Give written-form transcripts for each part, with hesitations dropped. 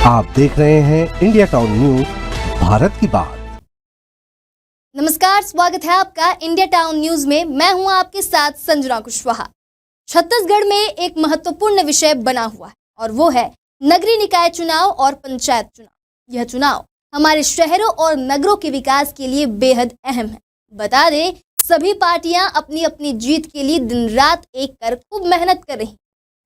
आप देख रहे हैं इंडिया टाउन न्यूज, भारत की बात। नमस्कार, स्वागत है आपका इंडिया टाउन न्यूज में। मैं हूं आपके साथ संजना कुशवाहा। छत्तीसगढ़ में एक महत्वपूर्ण विषय बना हुआ है और वो है नगरीय निकाय चुनाव और पंचायत चुनाव। यह चुनाव हमारे शहरों और नगरों के विकास के लिए बेहद अहम है। बता दें, सभी पार्टियां अपनी अपनी जीत के लिए दिन रात एक कर खूब मेहनत कर रही।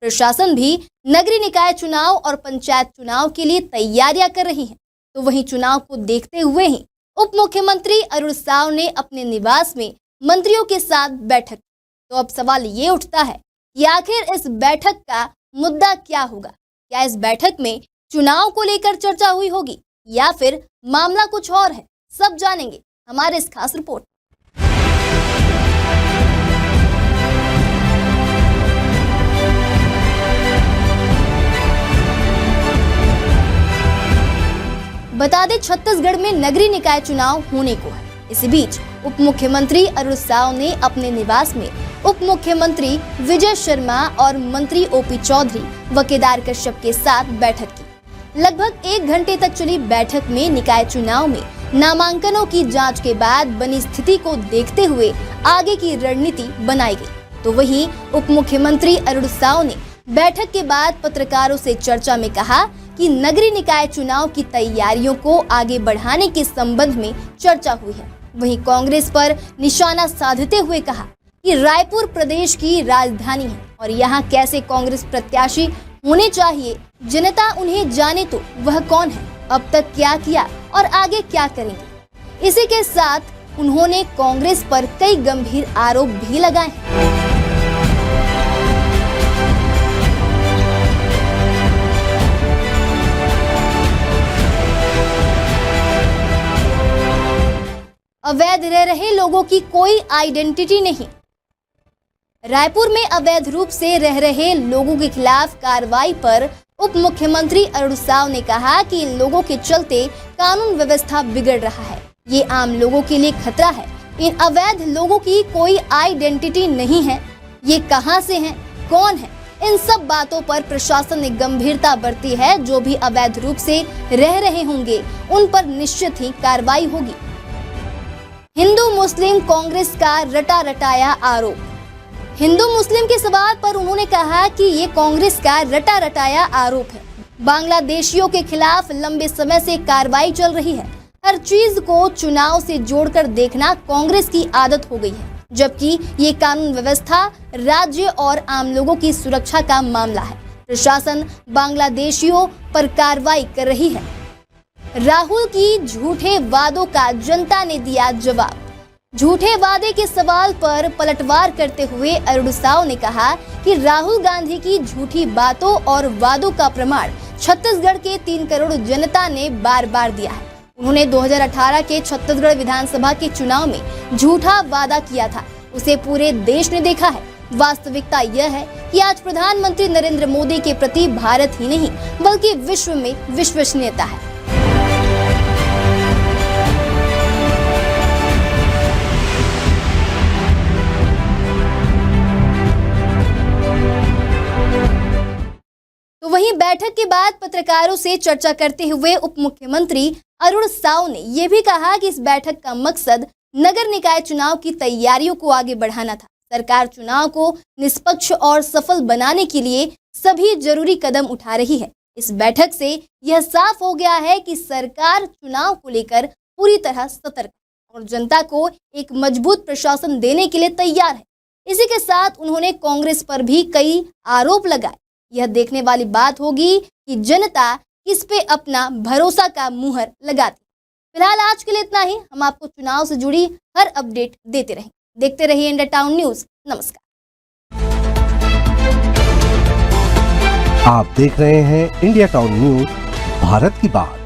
प्रशासन भी नगरीय निकाय चुनाव और पंचायत चुनाव के लिए तैयारियां कर रही है। तो वहीं चुनाव को देखते हुए ही उप मुख्यमंत्री अरुण साव ने अपने निवास में मंत्रियों के साथ बैठक की। तो अब सवाल ये उठता है कि आखिर इस बैठक का मुद्दा क्या होगा। क्या इस बैठक में चुनाव को लेकर चर्चा हुई होगी या फिर मामला कुछ और है? सब जानेंगे हमारे इस खास रिपोर्ट। बता दें, छत्तीसगढ़ में नगरीय निकाय चुनाव होने को है। इसी बीच उप मुख्यमंत्री अरुण साव ने अपने निवास में उप मुख्यमंत्री विजय शर्मा और मंत्री ओपी चौधरी व केदार कश्यप के साथ बैठक की। लगभग 1 घंटे तक चली बैठक में निकाय चुनाव में नामांकनों की जांच के बाद बनी स्थिति को देखते हुए आगे की रणनीति बनाई गई। तो वहीं उप मुख्यमंत्री अरुण साव ने बैठक के बाद पत्रकारों से चर्चा में कहा कि नगरीय निकाय चुनाव की तैयारियों को आगे बढ़ाने के संबंध में चर्चा हुई है। वहीं कांग्रेस पर निशाना साधते हुए कहा कि रायपुर प्रदेश की राजधानी है और यहां कैसे कांग्रेस प्रत्याशी होने चाहिए, जनता उन्हें जाने तो वह कौन है, अब तक क्या किया और आगे क्या करेंगे। इसी के साथ उन्होंने कांग्रेस पर कई गंभीर आरोप भी लगाए हैं। अवैध रह रहे लोगों की कोई आइडेंटिटी नहीं। रायपुर में अवैध रूप से रह रहे लोगों के खिलाफ कार्रवाई पर उप मुख्यमंत्री अरुण साव ने कहा कि इन लोगों के चलते कानून व्यवस्था बिगड़ रहा है। ये आम लोगों के लिए खतरा है। इन अवैध लोगों की कोई आइडेंटिटी नहीं है। ये कहां से हैं, कौन है, इन सब बातों पर प्रशासन ने गंभीरता बरती है। जो भी अवैध रूप से रह रहे होंगे उन पर निश्चित ही कार्रवाई होगी। हिंदू मुस्लिम कांग्रेस का रटा रटाया आरोप। हिंदू मुस्लिम के सवाल पर उन्होंने कहा कि ये कांग्रेस का रटा रटाया आरोप है। बांग्लादेशियों के खिलाफ लंबे समय से कार्रवाई चल रही है। हर चीज को चुनाव से जोड़कर देखना कांग्रेस की आदत हो गई है, जबकि ये कानून व्यवस्था, राज्य और आम लोगों की सुरक्षा का मामला है। प्रशासन बांग्लादेशियों पर कार्रवाई कर रही है। राहुल की झूठे वादों का जनता ने दिया जवाब। झूठे वादे के सवाल पर पलटवार करते हुए अरुण साव ने कहा कि राहुल गांधी की झूठी बातों और वादों का प्रमाण छत्तीसगढ़ के 3 करोड़ जनता ने बार बार दिया है। उन्होंने 2018 के छत्तीसगढ़ विधानसभा के चुनाव में झूठा वादा किया था, उसे पूरे देश ने देखा है। वास्तविकता यह है कि आज प्रधानमंत्री नरेंद्र मोदी के प्रति भारत ही नहीं बल्कि विश्व में विश्वसनीयता है। वहीं बैठक के बाद पत्रकारों से चर्चा करते हुए उप मुख्यमंत्री अरुण साव ने यह भी कहा कि इस बैठक का मकसद नगर निकाय चुनाव की तैयारियों को आगे बढ़ाना था। सरकार चुनाव को निष्पक्ष और सफल बनाने के लिए सभी जरूरी कदम उठा रही है। इस बैठक से यह साफ हो गया है कि सरकार चुनाव को लेकर पूरी तरह सतर्क और जनता को एक मजबूत प्रशासन देने के लिए तैयार है। इसी के साथ उन्होंने कांग्रेस पर भी कई आरोप लगाए। यह देखने वाली बात होगी कि जनता किस पे अपना भरोसा का मुहर लगाती। फिलहाल आज के लिए इतना ही। हम आपको चुनाव से जुड़ी हर अपडेट देते रहेंगे। देखते रहिए इंडिया टाउन न्यूज। नमस्कार। आप देख रहे हैं इंडिया टाउन न्यूज, भारत की बात।